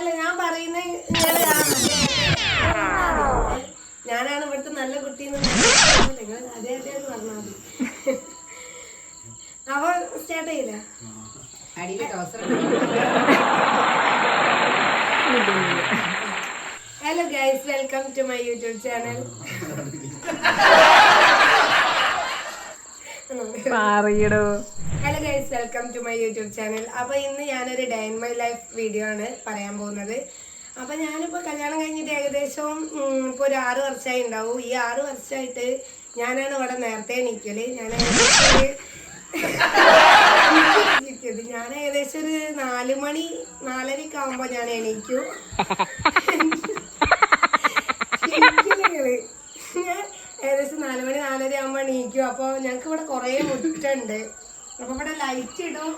അല്ല ഞാൻ പറയുന്ന ഞാനാണ് ഇവിടുത്തെ നല്ല കുട്ടി അതേ അതേ എന്ന് പറഞ്ഞാൽ മതി. അപ്പൊ സ്റ്റാർട്ട് ചെയ്യില്ല. Hello guys, welcome to my YouTube channel. Hello guys, welcome to my YouTube channel. അപ്പൊ ഇന്ന് ഞാനൊരു day in my life video ആണ് പറയാൻ പോകുന്നത്. അപ്പൊ ഞാനിപ്പോ കല്യാണം കഴിഞ്ഞിട്ട് ഏകദേശം ഇപ്പൊ ഒരു 6 വർഷമായി ഉണ്ടാവും. ഈ 6 വർഷമായിട്ട് ഞാനാണ് ഇവിടെ നേരത്തെ എണീക്കല്. ഞാൻ ഏകദേശം ഒരു 4 മണി 4:30 ആവുമ്പോ ഞാൻ എണീക്കും. ഞാൻ ഏകദേശം 4 മണി 4:30 ആവുമ്പോ എണീക്കും. അപ്പൊ ഞങ്ങക്ക് ഇവിടെ കൊറേ മുറ്റുണ്ട്. അപ്പൊ ഇവിടെ ലൈറ്റ് ഇടും.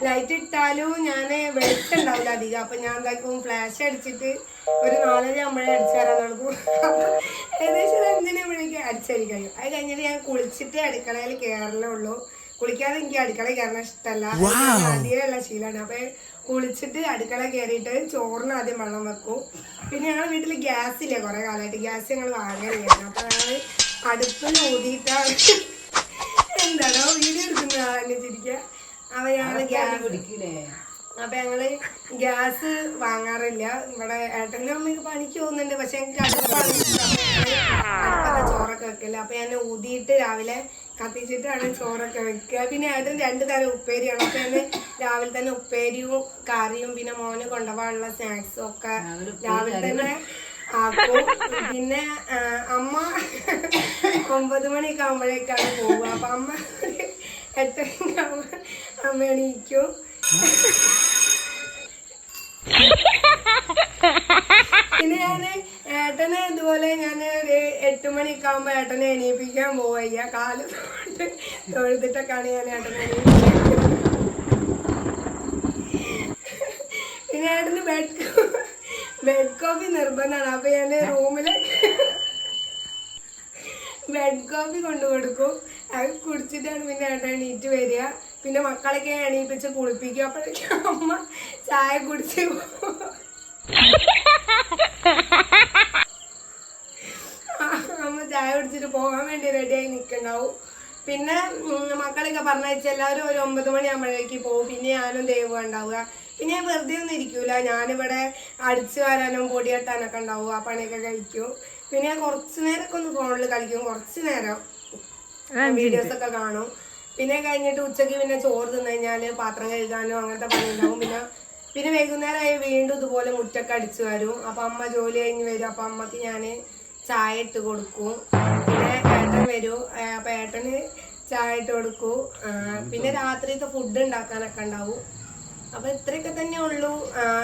ലൈറ്റ് ഇട്ടാലും ഞാന് വെളിച്ചുണ്ടാവില്ല അധികം. അപ്പൊ ഞാൻ എന്താക്കും, ഫ്ലാഷ് അടിച്ചിട്ട് ഒരു 4:30 ആകുമ്പോഴേ അടിച്ചു തരാൻ നടക്കും. ഏകദേശം ഒരു 5 മണിക്ക് അടിച്ചരി കഴിയും. അത് കഴിഞ്ഞിട്ട് ഞാൻ കുളിച്ചിട്ട് അടുക്കളയിൽ കയറലുള്ളൂ. കുളിക്കാതെ എനിക്ക് അടുക്കള കയറണ ഇഷ്ടമല്ല, ആദ്യമല്ല ശീലമാണ്. അപ്പൊ കുളിച്ചിട്ട് അടുക്കള കയറിയിട്ട് ചോറിന് ആദ്യം വെള്ളം വെക്കും. പിന്നെ ഞങ്ങളുടെ വീട്ടിൽ ഗ്യാസ് ഇല്ലേ, കുറെ കാലമായിട്ട് ഗ്യാസ് ഞങ്ങൾ വാങ്ങലില്ലായിരുന്നു. അപ്പൊ ഞങ്ങള് അടുപ്പിൽ ഊതിയിട്ടാണ് എന്താണോ വീഡിയോ എടുക്കുന്ന ആളെന്നെ ചിരിക്കുക. അപ്പൊ ഞങ്ങള് ഗ്യാസ് വാങ്ങാറില്ല. ഇവിടെ ഏട്ടൻ്റെ അമ്മയ്ക്ക് പണിക്ക് പോകുന്നുണ്ട്, പക്ഷെ എനിക്ക് അടുപ്പാണ് ചോറൊക്കെ വെക്കല്. അപ്പൊ ഞാൻ ഊതിയിട്ട് രാവിലെ കത്തിച്ചിട്ടാണ് ചോറൊക്കെ വെക്കുക. പിന്നെ ഏട്ടൻ 2 തരം ഉപ്പേരിയാണ്. അപ്പൊ ഞാൻ രാവിലെ തന്നെ ഉപ്പേരിയും കറിയും പിന്നെ മോന് കൊണ്ടുപോകാനുള്ള സ്നാക്സും ഒക്കെ രാവിലെ തന്നെ ആക്കും. പിന്നെ അമ്മ 9 മണിയൊക്കെ ആകുമ്പോഴേക്കാണ് പോവുക. അപ്പൊ അമ്മ 8 അമ്മ എണീക്കും. പിന്നെ ഞാന് ഏട്ടനെ ഇതുപോലെ ഞാൻ ഒരു 8 മണിയൊക്കെ ആകുമ്പോ ഏട്ടനെ എണീപ്പിക്കാൻ പോവയ്യ. കാല് തൊഴുതിട്ടൊക്കെയാണ് ഞാൻ ഏട്ടനെ എണീപ്പിക്കുന്നത്. പിന്നെ ഏട്ടന് ബെഡ് കോഫി നിർബന്ധമാണ്. അപ്പൊ ഞാന് റൂമില് ബെഡ് കോഫി കൊണ്ടു കൊടുക്കും. അത് കുടിച്ചിട്ടാണ് പിന്നെ ഏട്ടൻ എണീറ്റ് വരിക. പിന്നെ മക്കളൊക്കെ എണീപ്പിച്ച് കുളിപ്പിക്കും. അപ്പോഴേക്കും അമ്മ ചായ കുടിച്ച് അമ്മ ചായ കുടിച്ചിട്ട് പോകാൻ വേണ്ടി റെഡിയായി നിൽക്കണ്ടാവും. പിന്നെ മക്കളൊക്കെ പറഞ്ഞയച്ച് എല്ലാവരും ഒരു 9 മണിയാകുമ്പോഴേക്ക് പോകും. പിന്നെ ഞാനും ദൈവം ഉണ്ടാവുക. പിന്നെ ഞാൻ വെറുതെ ഒന്നും ഇരിക്കൂല. ഞാനിവിടെ അടിച്ചു വരാനും പൊടി കെട്ടാനൊക്കെ ഉണ്ടാവും. ആ പണിയൊക്കെ കഴിക്കും. പിന്നെ ഞാൻ കുറച്ചു നേരമൊക്കെ ഒന്ന് ഫോണിൽ കളിക്കും. കുറച്ചു നേരം വീഡിയോസൊക്കെ കാണും. പിന്നെ കഴിഞ്ഞിട്ട് ഉച്ചയ്ക്ക് പിന്നെ ചോറ് തിന്നു കഴിഞ്ഞാൽ പാത്രം കഴുകാനോ അങ്ങനത്തെ പണി ഉണ്ടാവും. പിന്നെ വൈകുന്നേരമായി വീണ്ടും ഇതുപോലെ മുറ്റൊക്കെ അടിച്ചു വരും. അപ്പൊ അമ്മ ജോലി കഴിഞ്ഞ് വരും. അപ്പൊ അമ്മക്ക് ഞാൻ ചായ ഇട്ട് കൊടുക്കും. പിന്നെ ഏട്ടൻ വരും. അപ്പൊ ഏട്ടന് ചായ ഇട്ട് കൊടുക്കും. പിന്നെ രാത്രിത്തെ ഫുഡ് ഉണ്ടാക്കാനൊക്കെ ഉണ്ടാവും. അപ്പൊ ഇത്രയൊക്കെ തന്നെ ഉള്ളൂ.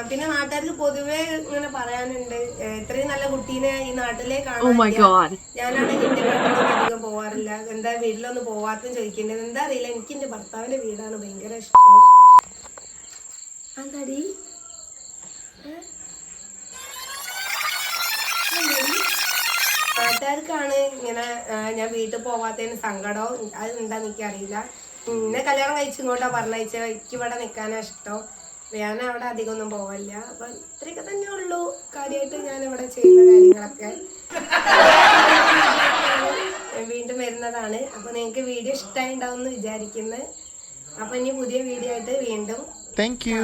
പിന്നെ നാട്ടുകാർക്ക് പൊതുവെ ഇങ്ങനെ പറയാനുണ്ട്, ഇത്രയും നല്ല കുട്ടീനെ ഈ നാട്ടിലെ കാണാൻ. ഞാനാണെങ്കിൽ എന്റെ വീട്ടിലൊന്നും അധികം പോവാറില്ല. എന്താ വീട്ടിലൊന്നും പോവാത്തും ചോദിക്കേണ്ടത് എന്താ അറിയില്ല. എനിക്ക് എന്റെ ഭർത്താവിന്റെ വീടാണ് ഭയങ്കര ഇഷ്ടം. അതാടി നാട്ടുകാർക്കാണ് ഇങ്ങനെ ഞാൻ വീട്ടിൽ പോവാത്തതിന് സങ്കടം. അത് എന്താന്ന് എനിക്കറിയില്ല. എന്നെ കല്യാണം കഴിച്ചിങ്ങോട്ടാ പറഞ്ഞയച്ചത്. എനിക്ക് ഇവിടെ നിൽക്കാനാ ഇഷ്ടം. ഞാൻ അവിടെ അധികം ഒന്നും പോവില്ല. അപ്പൊ ഇത്രയൊക്കെ തന്നെ ഉള്ളൂ കാര്യമായിട്ട് ഞാൻ ഇവിടെ ചെയ്യുന്ന കാര്യങ്ങളൊക്കെ. വീണ്ടും വരുന്നതാണ്. അപ്പൊ നിങ്ങൾക്ക് വീഡിയോ ഇഷ്ടമായി ഉണ്ടാവും എന്ന് വിചാരിക്കുന്നത്. അപ്പൊ ഇനി പുതിയ വീഡിയോ ആയിട്ട് വീണ്ടും. Thank you.